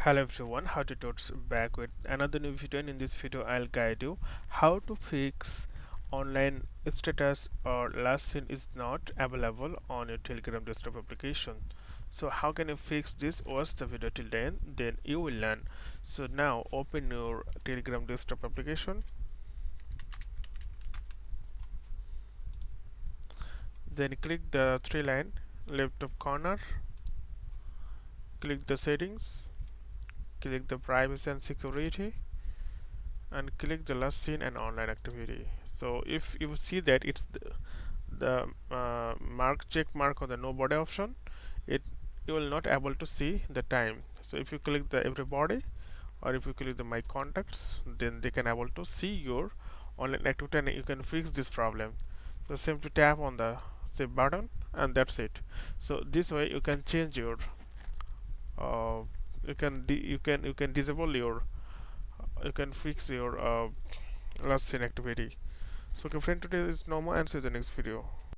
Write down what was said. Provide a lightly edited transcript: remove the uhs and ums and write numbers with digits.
Hello everyone, how to Tuts back with another new video, and in this video I'll guide you how to fix online status or last seen is not available on your Telegram desktop application. So how can you fix this? Watch the video till then you will learn. So now open your Telegram desktop application, then click the three line left top corner, click the settings, click the privacy and security, and click the last seen and online activity. So if you see that it's the mark check mark on the nobody option, it you will not able to see the time. So if you click the everybody, or if you click the my contacts, then they can able to see your online activity and you can fix this problem. So simply tap on the save button and that's it. So this way you can change your uh, you can disable your you can fix your last seen activity. So okay friend, today is no more, and see you in the next video.